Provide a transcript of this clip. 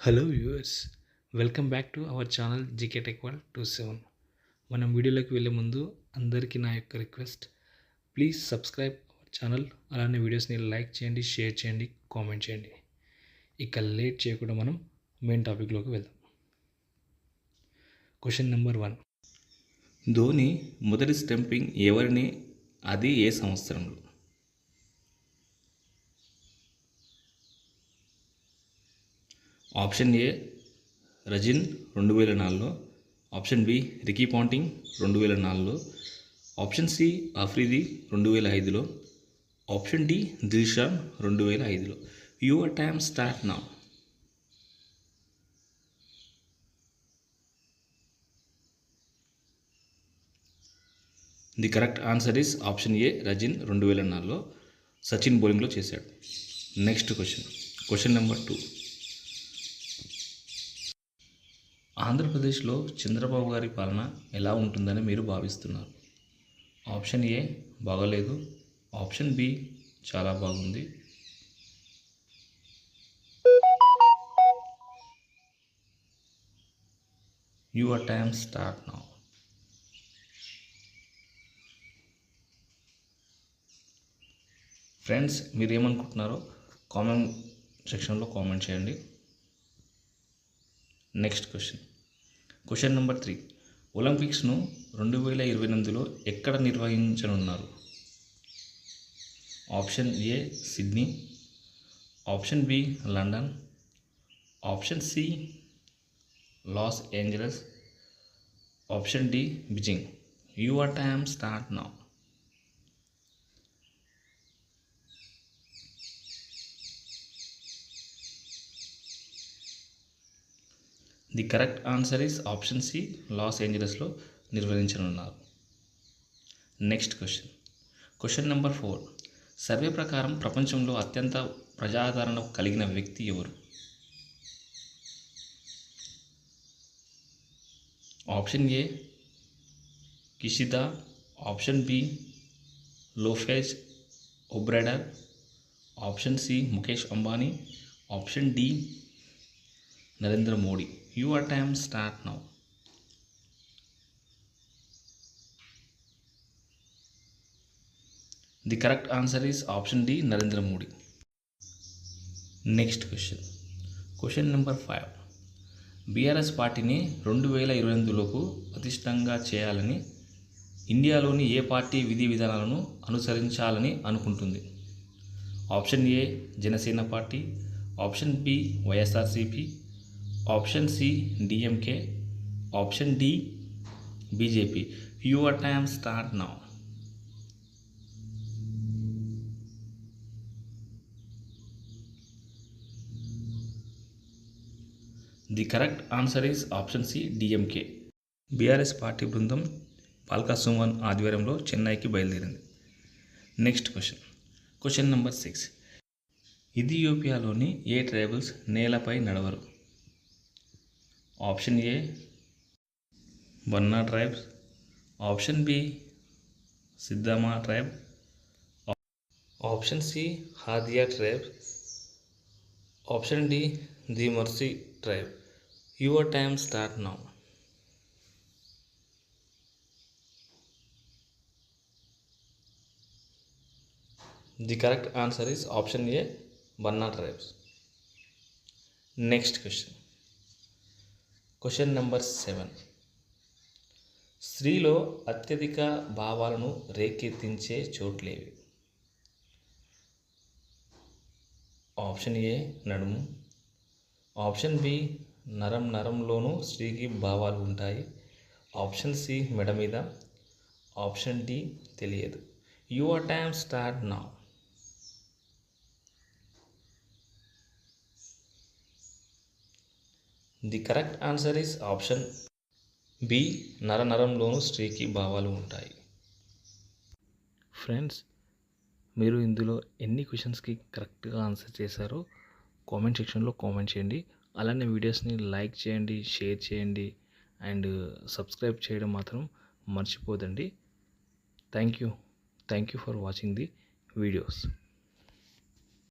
Hello viewers, welcome back to our channel GK tech world 27. మనం వీడియోలోకి వెళ్ళే ముందు అందరికీ నా యొక్క request, please subscribe our channel. అలానే వీడియోస్ని లైక్ చేయండి, షేర్ చేయండి, కామెంట్ చేయండి. ఇక లేట్ చేయకుండా మనం మెయిన్ టాపిక్లోకి వెళ్దాం. Question number 1. ధోని మొదటి స్టంపింగ్ ఎవరిని, అది ఏ సంవత్సరంలో? ఆప్షన్ ఏ రజిన్ 2004లో, ఆప్షన్ బి రికీ పాంటింగ్ 2004లో, ఆప్షన్ సి అఫ్రిది 2005లో, ఆప్షన్ డి దిల్షాన్ 2005లో. Your time start now. The correct answer is option A రజిన్ 2004లో సచిన్ బౌలింగ్లో చేశాడు. Next question number 2. ఆంధ్రప్రదేశ్లో చంద్రబాబు గారి పాలన ఎలా ఉంటుందని మీరు భావిస్తున్నారు? ఆప్షన్ ఏ బాగలేదు, ఆప్షన్ బి చాలా బాగుంది, your time start now. Friends, మీరు ఏమనుకుంటున్నారో కామెంట్ సెక్షన్లో కామెంట్ చేయండి. Next question number 3. ఒలింపిక్స్ను 2028లో ఎక్కడ నిర్వహించనున్నారు? Option A Sydney, option B London, option C Los Angeles, option D Beijing. Your time start now. The correct answer is option C Los ఏంజలస్లో నిర్వహించనున్నారు. Next question number 4. సర్వే ప్రకారం ప్రపంచంలో అత్యంత ప్రజాదరణ కలిగిన వ్యక్తి ఎవరు? Option A Kishida, option B Lopez Obrador, option C Mukesh Ambani, option D Narendra Modi. Your time start now. The correct answer is option D Narendra Modi. Next question number 5. BRS పార్టీని 2028లోపు పటిష్టంగా చేయాలని ఇండియాలోని ఏ పార్టీ విధి విధానాలను అనుసరించాలని అనుకుంటుంది? Option A Janasena party, option B YSRCP, option C DMK, option D BJP. Your time start now. The correct answer is option C DMK. BRS party బృందం పాల్కా సుమన్ ఆధ్వర్యంలో చెన్నైకి బయలుదేరింది. Next question number 6. ఇథియోపియాలోని ఏ ట్రైబల్స్ నేలపై నడవరు? Option A Banna tribes, option B Sidama tribe, option C Hadiya tribe, option D the Mursi tribe. Your time start now. The correct answer is option A Banna tribes. Next question number 7. స్త్రీలో అత్యధిక భావాలను రేకెత్తించే చోట్లేవి? Option A నడుము, option B నరంలోనూ స్త్రీకి భావాలు ఉంటాయి, option C మెడ మీద, ఆప్షన్ డి తెలియదు. Your time start now. The correct answer is option B నరంలోనూ స్త్రీకి భావాలు ఉంటాయి. ఫ్రెండ్స్, మీరు ఇందులో ఎన్ని క్వశ్చన్స్కి కరెక్ట్గా ఆన్సర్ చేశారో కామెంట్ సెక్షన్లో కామెంట్ చేయండి. అలానే వీడియోస్ని లైక్ చేయండి, షేర్ చేయండి అండ్ సబ్స్క్రైబ్ చేయడం మాత్రం మర్చిపోదండి. Thank you for watching the videos.